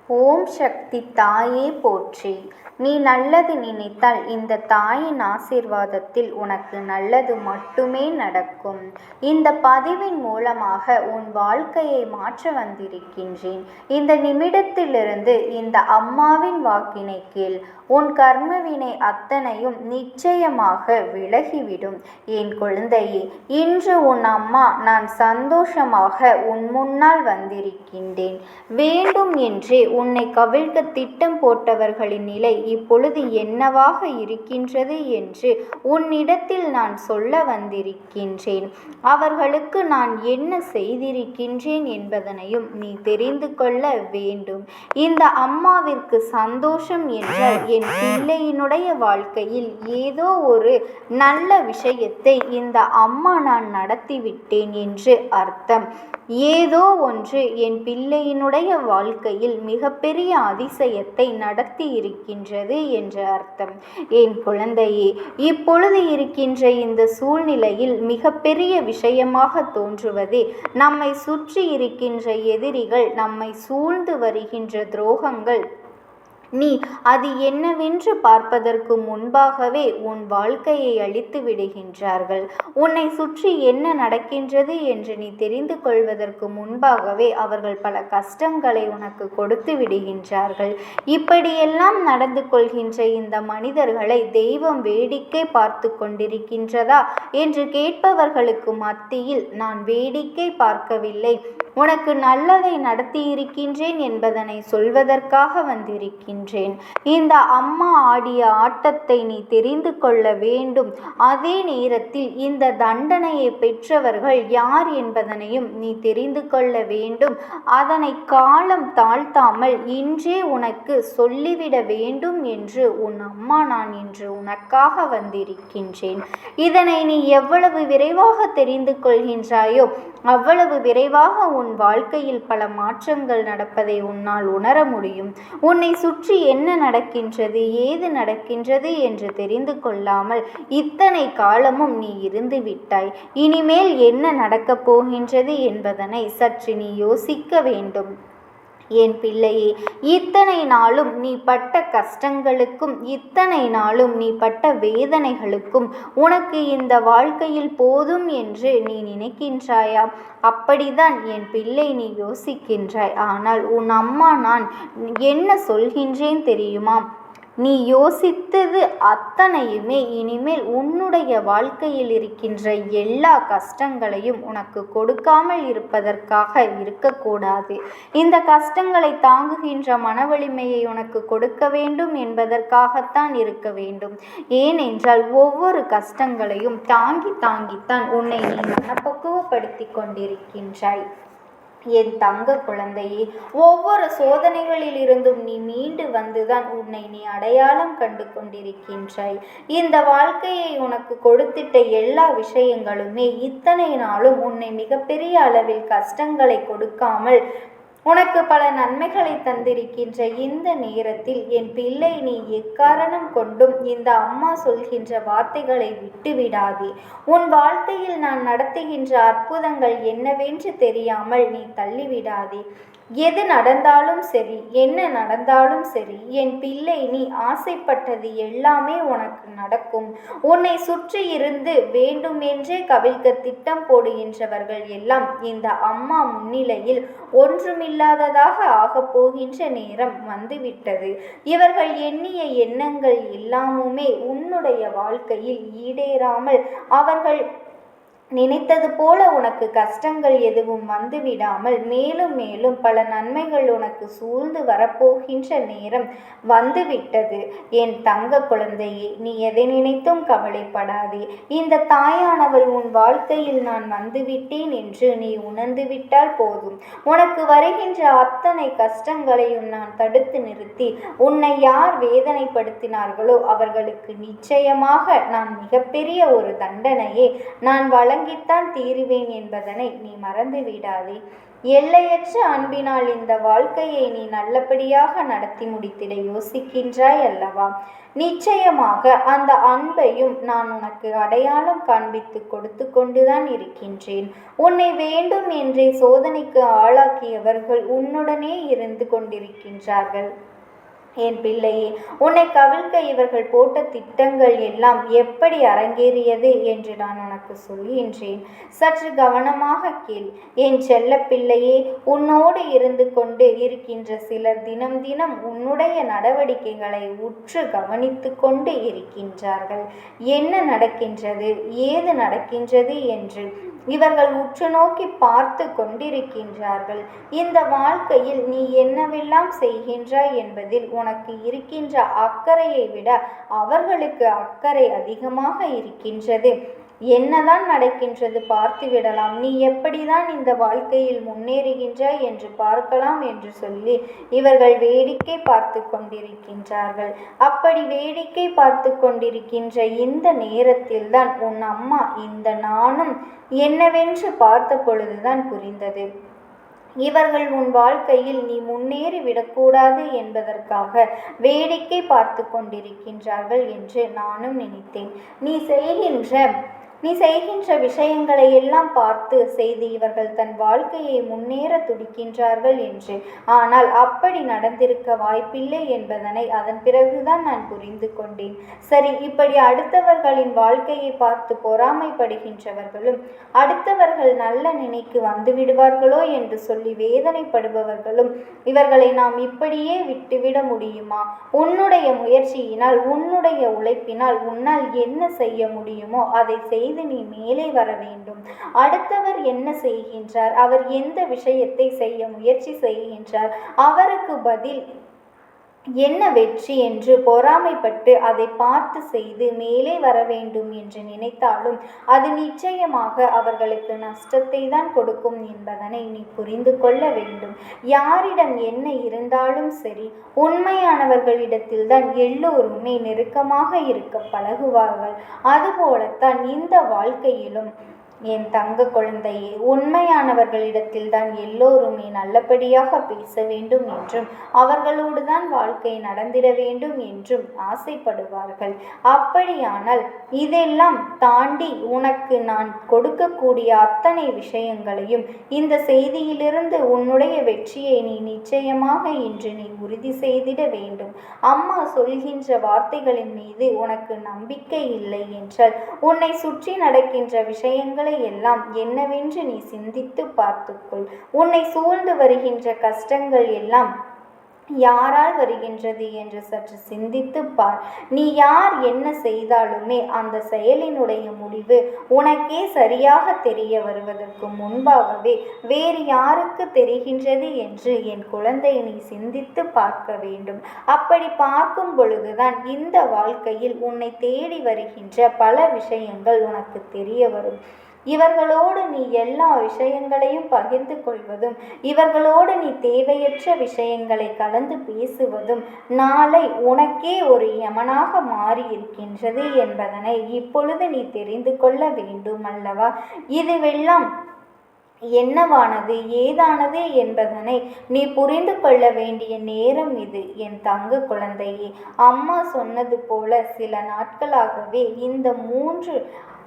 ஓம் சக்தி தாயே போற்றி. நீ நல்லது நினைத்தால் இந்த தாயின் ஆசீர்வாதத்தில் உனக்கு நல்லது மட்டுமே நடக்கும். இந்த பதிவின் மூலமாக உன் வாழ்க்கையை மாற்ற வந்திருக்கின்றேன். இந்த நிமிடத்திலிருந்து இந்த அம்மாவின் வாக்கினை கேள். உன் கர்மவினை அத்தனையும் நிச்சயமாக விலகிவிடும். என் குழந்தையே, இன்று உன் அம்மா நான் சந்தோஷமாக உன் முன்னால் வந்திருக்கின்றேன். வேண்டும் என்றே உன்னை கவிழ்க்க திட்டம் போட்டவர்களின் நிலை இப்பொழுது என்னவாக இருக்கின்றது என்று உன்னிடத்தில் நான் சொல்ல வந்திருக்கின்றேன். அவர்களுக்கு நான் என்ன செய்திருக்கின்றேன் என்பதனையும் நீ தெரிந்து கொள்ள வேண்டும். இந்த அம்மாவிற்கு சந்தோஷம் என்றால் என் பிள்ளையினுடைய வாழ்க்கையில் ஏதோ ஒரு நல்ல விஷயத்தை இந்த அம்மா நான் நடத்திவிட்டேன் என்று அர்த்தம். ஏதோ ஒன்று என் பிள்ளையினுடைய வாழ்க்கையில் மிகப்பெரிய அதிசயத்தை நடத்தி இருக்கின்றது என்று அர்த்தம். என் குழந்தையே, இப்பொழுது இருக்கின்ற இந்த சூழ்நிலையில் மிகப்பெரிய விஷயமாக தோன்றுவதே நம்மை சுற்றி இருக்கின்ற எதிரிகள், நம்மை சூழ்ந்து வருகின்ற துரோகங்கள். நீ அது என்னவென்று பார்ப்பதற்கு முன்பாகவே உன் வாழ்க்கையை அழித்து விடுகின்றார்கள். உன்னை சுற்றி என்ன நடக்கின்றது என்று நீ தெரிந்து கொள்வதற்கு முன்பாகவே அவர்கள் பல கஷ்டங்களை உனக்கு கொடுத்து விடுகின்றார்கள். இப்படியெல்லாம் நடந்து கொள்கின்ற இந்த மனிதர்களை தெய்வம் வேடிக்கை பார்த்து கொண்டிருக்கின்றதா என்று கேட்பவர்களுக்கு மத்தியில் நான் வேடிக்கை பார்க்கவில்லை, உனக்கு நல்லதை நடத்தியிருக்கின்றேன் என்பதனை சொல்வதற்காக வந்திருக்கின்றேன். இந்த அம்மா ஆடிய ஆட்டத்தை நீ தெரிந்து கொள்ள வேண்டும். அதே நேரத்தில் இந்த தண்டனையை பெற்றவர்கள் யார் என்பதனையும் நீ தெரிந்து கொள்ள வேண்டும். அதனை காலம் தாழ்த்தாமல் இன்றே உனக்கு சொல்லிவிட வேண்டும் என்று உன் அம்மா நான் இன்று உனக்காக வந்திருக்கின்றேன். இதனை நீ எவ்வளவு விரைவாக தெரிந்து கொள்கின்றாயோ அவ்வளவு விரைவாக உன் வாழ்க்கையில் பல மாற்றங்கள் நடப்பதை உன்னால் உணர முடியும். உன்னை சுற்றி என்ன நடக்கின்றது, ஏது நடக்கின்றது என்று தெரிந்து கொள்ளாமல் இத்தனை காலமும் நீ இருந்து விட்டாய். இனிமேல் என்ன நடக்கப் போகின்றது என்பதனை சற்று நீ யோசிக்க வேண்டும். என் பிள்ளையே, இத்தனை நாளும் நீ பட்ட கஷ்டங்களுக்கும் இத்தனை நாளும் நீ பட்ட வேதனைகளுக்கும் உனக்கு இந்த வாழ்க்கையில் போதும் என்று நீ நினைக்கின்றாயா? அப்படிதான் என் பிள்ளை நீ யோசிக்கின்றாய். ஆனால் உன் அம்மா நான் என்ன சொல்கின்றேன் தெரியுமா? நீ யோசித்தது அத்தனையுமே இனிமேல் உன்னுடைய வாழ்க்கையில் இருக்கின்ற எல்லா கஷ்டங்களையும் உனக்கு கொடுக்காமல் இருப்பதற்காக இருக்கக்கூடாது. இந்த கஷ்டங்களை தாங்குகின்ற மன வலிமையை உனக்கு கொடுக்க வேண்டும் என்பதற்காகத்தான் இருக்க வேண்டும். ஏனென்றால் ஒவ்வொரு கஷ்டங்களையும் தாங்கித்தான் உன்னை நீ மனப்பக்குவப்படுத்தி கொண்டிருக்கின்றாய். என் தங்க குழந்தையே, ஒவ்வொரு சோதனைகளில் இருந்தும் நீ மீண்டு வந்துதான் உன்னை நீ அடையாளம் கண்டு கொண்டிருக்கின்றாய். இந்த வாழ்க்கையை உனக்கு கொடுத்திட்ட எல்லா விஷயங்களுமே இத்தனை நாளும் உன்னை மிகப்பெரிய அளவில் கஷ்டங்களை கொடுக்காமல் உனக்கு பல நன்மைகளை தந்திருக்கின்ற இந்த நேரத்தில் என் பிள்ளை நீ எக்காரணம் கொண்டும் இந்த அம்மா சொல்கின்ற வார்த்தைகளை விட்டுவிடாதே. உன் வாழ்க்கையில் நான் நடத்துகின்ற அற்புதங்கள் என்னவென்று தெரியாமல் நீ தள்ளிவிடாதே. எது நடந்தாலும் சரி, என்ன நடந்தாலும் சரி, என் பிள்ளை நீ ஆசைப்பட்டது எல்லாமே உனக்கு நடக்கும். உன்னை சுற்றி இருந்து வேண்டுமென்றே கவிழ்க்க திட்டம் போடுகின்றவர்கள் எல்லாம் இந்த அம்மா முன்னிலையில் ஒன்றுமில்லாததாக ஆகப் போகின்ற நேரம் வந்துவிட்டது. இவர்கள் எண்ணிய எண்ணங்கள் எல்லாமுமே உன்னுடைய வாழ்க்கையில் ஈடேறாமல் அவர்கள் நினைத்தது போல உனக்கு கஷ்டங்கள் எதுவும் வந்துவிடாமல் மேலும் மேலும் பல நன்மைகள் உனக்கு சூழ்ந்து வரப்போகின்ற நேரம் வந்துவிட்டது. என் தங்க குழந்தையே, நீ எதை நினைத்தும் கவலைப்படாதே. இந்த தாயானவள் உன் வாழ்க்கையில் நான் வந்துவிட்டேன் என்று நீ உணர்ந்து விட்டால் போதும். உனக்கு வருகின்ற அத்தனை கஷ்டங்களையும் நான் தடுத்து நிறுத்தி உன்னை யார் வேதனைப்படுத்தினார்களோ அவர்களுக்கு நிச்சயமாக நான் மிகப்பெரிய ஒரு தண்டனையை நான் வழங்கித்தான் தீருவேன் என்பதனை நீ மறந்து விடாதே. எல்லையற்ற அன்பினால் இந்த வாழ்க்கையை நீ நல்லபடியாக நடத்தி முடித்திட யோசிக்கின்றாய் அல்லவா? நிச்சயமாக அந்த அன்பையும் நான் உனக்கு அடையாளம் காண்பித்து கொடுத்து கொண்டுதான் இருக்கின்றேன். உன்னை வேண்டும் என்றே சோதனைக்கு ஆளாக்கியவர்கள் உன்னுடனே இருந்து கொண்டிருக்கின்றார்கள். என் பிள்ளையே, உன்னை கவிழ்க்க இவர்கள் போட்ட திட்டங்கள் எல்லாம் எப்படி அரங்கேறியது என்று நான் உனக்கு சொல்கின்றேன். சற்று கவனமாக கேள். என் செல்ல பிள்ளையே, உன்னோடு இருந்து கொண்டு இருக்கின்ற சிலர் தினம் தினம் உன்னுடைய நடவடிக்கைகளை உற்று கவனித்து கொண்டு இருக்கின்றார்கள். என்ன நடக்கின்றது, ஏது நடக்கின்றது என்று இவர்கள் உற்று நோக்கி பார்த்து கொண்டிருக்கின்றார்கள். இந்த வாழ்க்கையில் நீ என்னவெல்லாம் செய்கின்றாய் என்பதில் உனக்கு இருக்கின்ற அக்கறையை விட அவர்களுக்கு அக்கறை அதிகமாக இருக்கின்றது. என்னதான் நடக்கின்றது பார்த்து விடலாம், நீ எப்படிதான் இந்த வாழ்க்கையில் முன்னேறுகின்றாய் என்று பார்க்கலாம் என்று சொல்லி இவர்கள் வேடிக்கை பார்த்து கொண்டிருக்கின்றார்கள். அப்படி வேடிக்கை பார்த்து கொண்டிருக்கின்ற இந்த நேரத்தில்தான் உன் அம்மா இந்த நானும் என்னவென்று பார்த்த பொழுதுதான் புரிந்தது. இவர்கள் உன் வாழ்க்கையில் நீ முன்னேறி விடக்கூடாது என்பதற்காக வேடிக்கை பார்த்து கொண்டிருக்கின்றார்கள் என்று நானும் நினைத்தேன். நீ செய்கின்ற விஷயங்களை எல்லாம் பார்த்து செய்து இவர்கள் தன் வாழ்க்கையை முன்னேற துடிக்கின்றார்கள் என்று. ஆனால் அப்படி நடந்திருக்க வாய்ப்பில்லை என்பதனை அதன் பிறகுதான் நான் புரிந்து கொண்டேன். சரி, இப்படி அடுத்தவர்களின் வாழ்க்கையை பார்த்து பொறாமைப்படுகின்றவர்களும் அடுத்தவர்கள் நல்ல நினைக்கு வந்து விடுவார்களோ என்று சொல்லி வேதனைப்படுபவர்களும் இவர்களை நாம் இப்படியே விட்டுவிட முடியுமா? உன்னுடைய முயற்சியினால், உன்னுடைய உழைப்பினால் உன்னால் என்ன செய்ய முடியுமோ அதை செய்து நீ மேலே வர வேண்டும். அடுத்தவர் என்ன செய்கின்றார், அவர் எந்த விஷயத்தை செய்ய முயற்சி செய்கின்றார், அவருக்கு பதில் என்ன வெற்றி என்று பொறாமைப்பட்டு அதை பார்த்து செய்து மேலே வர வேண்டும் என்று நினைத்தாலும் அது நிச்சயமாக அவர்களுக்கு நஷ்டத்தை தான் கொடுக்கும் என்பதனை நீ புரிந்து கொள்ள வேண்டும். யாரிடம் என்ன இருந்தாலும் சரி, உண்மையானவர்களிடத்தில் தான் எல்லோருமே நெருக்கமாக இருக்க பழகுவார்கள். அதுபோலத்தான் இந்த வாழ்க்கையிலும் என் தங்க குழந்தையே, உண்மையானவர்களிடத்தில் தான் எல்லோருமே நல்லபடியாக பேச வேண்டும் என்றும் அவர்களோடு தான் வாழ்க்கை நடந்திட வேண்டும் என்றும் ஆசைப்படுவார்கள். அப்படியானால் இதெல்லாம் தாண்டி உனக்கு நான் கொடுக்கக்கூடிய அத்தனை விஷயங்களையும் இந்த செய்தியிலிருந்து உன்னுடைய வெற்றியை நீ நிச்சயமாக இன்று நீ உறுதி செய்திட வேண்டும். அம்மா சொல்கின்ற வார்த்தைகளின் மீது உனக்கு நம்பிக்கை இல்லை என்றால் உன்னை சுற்றி நடக்கின்ற விஷயங்களை எல்லாம் என்னவென்று நீ சிந்தித்து பார்த்துக்கொள். உன்னை சூழ்ந்து வருகின்ற கஷ்டங்கள் எல்லாம் யாரால் வருகின்றது என்று சற்று சிந்தித்து பார். நீ யார் என்ன செய்தாலுமே அந்த செயலினுடைய முடிவு உனக்கே சரியாக தெரிய வருவதற்கு முன்பாகவே வேறு யாருக்கு தெரிகின்றது என்று என் குழந்தை நீ சிந்தித்து பார்க்க வேண்டும். அப்படி பார்க்கும் பொழுதுதான் இந்த வாழ்க்கையில் உன்னை தேடி வருகின்ற பல விஷயங்கள் உனக்கு தெரிய வரும். இவர்களோடு நீ எல்லா விஷயங்களையும் பகிர்ந்து கொள்வதும் இவர்களோடு நீ தேவையற்ற விஷயங்களை கலந்து பேசுவதும் நாளை உனக்கே ஒரு யமனாக மாறி இருக்கின்றது என்பதனை இப்பொழுது நீ தெரிந்து கொள்ள வேண்டும் அல்லவா? இதுவெல்லாம் என்னவானது ஏதானது என்பதனை நீ புரிந்து கொள்ள வேண்டிய நேரம் இது என் தங்க குழந்தையே. அம்மா சொன்னது போல சில நாட்களாகவே இந்த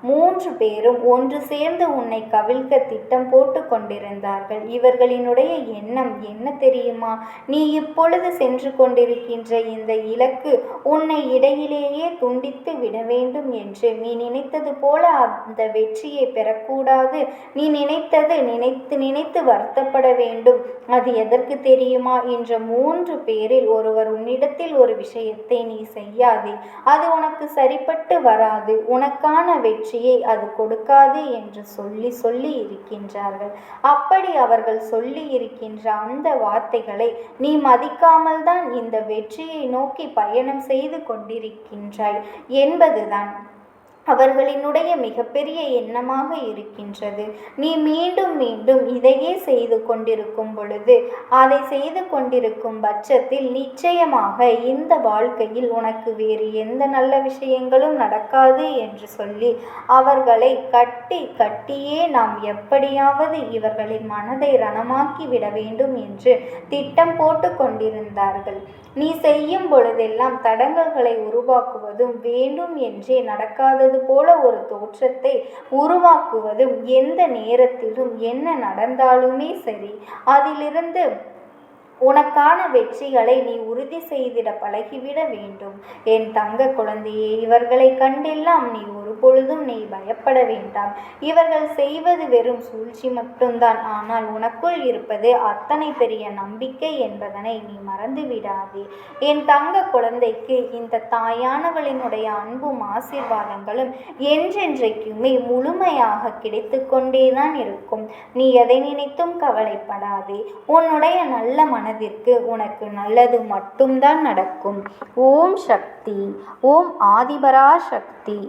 மூன்று பேரும் ஒன்று சேர்ந்து உன்னை கவிழ்க்க திட்டம் போட்டு கொண்டிருந்தார்கள். இவர்களினுடைய எண்ணம் என்ன தெரியுமா? நீ இப்பொழுது சென்று கொண்டிருக்கின்ற இந்த இலக்கு உன்னை இடையிலேயே துண்டித்து விட வேண்டும் என்று. நீ நினைத்தது போல அந்த வெற்றியை பெறக்கூடாது. நீ நினைத்து வருத்தப்பட வேண்டும். அது எதற்கு தெரியுமா? என்ற 3 பேரில் ஒருவர் உன்னிடத்தில் ஒரு விஷயத்தை நீ செய்யாதே, அது உனக்கு சரிப்பட்டு வராது, உனக்கான வெற்றியை அது கொடுக்காது என்று சொல்லி இருக்கின்றார்கள். அப்படி அவர்கள் சொல்லி இருக்கின்ற அந்த வார்த்தைகளை நீ மதிக்காமல் தான் இந்த வெற்றியை நோக்கி பயணம் செய்து கொண்டிருக்கின்றாய் என்பதுதான். அவர்களினுடைய மிகப்பெரிய எண்ணமாக இருக்கின்றது. நீ மீண்டும் மீண்டும் இதையே செய்து கொண்டிருக்கும் பொழுது, அதை செய்து கொண்டிருக்கும் பட்சத்தில் நிச்சயமாக இந்த வாழ்க்கையில் உனக்கு வேறு எந்த நல்ல விஷயங்களும் நடக்காது என்று சொல்லி அவர்களை கட்டியே நாம் எப்படியாவது இவர்களின் மனதை ரணமாக்கி விட வேண்டும் என்று திட்டம் போட்டு கொண்டிருந்தார்கள். நீ செய்யும் பொழுதெல்லாம் தடங்கல்களை உருவாக்குவதும், வேண்டும் என்றே நடக்காதது போல ஒரு தோற்றத்தை உருவாக்குவதும், எந்த நேரத்திலும் என்ன நடந்தாலுமே சரி அதிலிருந்து உனக்கான வெற்றிகளை நீ உறுதி செய்திட பழகிவிட வேண்டும். என் தங்க குழந்தையே, இவர்களை கண்டெல்லாம் நீ ஒருபொழுதும் நீ பயப்பட வேண்டாம். இவர்கள் செய்வது வெறும் சூழ்ச்சி மட்டும்தான். ஆனால் உனக்குள் இருப்பது அத்தனை பெரிய நம்பிக்கை என்பதனை நீ மறந்து விடாதே. என் தங்க குழந்தைக்கு இந்த தாயானவளினுடைய அன்பும் ஆசீர்வாதங்களும் என்றென்றைக்குமே முழுமையாக கிடைத்து கொண்டேதான் இருக்கும். நீ எதை நினைத்தும் கவலைப்படாதே. உன்னுடைய நல்ல மனதிற்கு உனக்கு நல்லது மட்டும்தான் நடக்கும். ஓம் சக்தி. ஓம் ஆதிபரா சக்தி.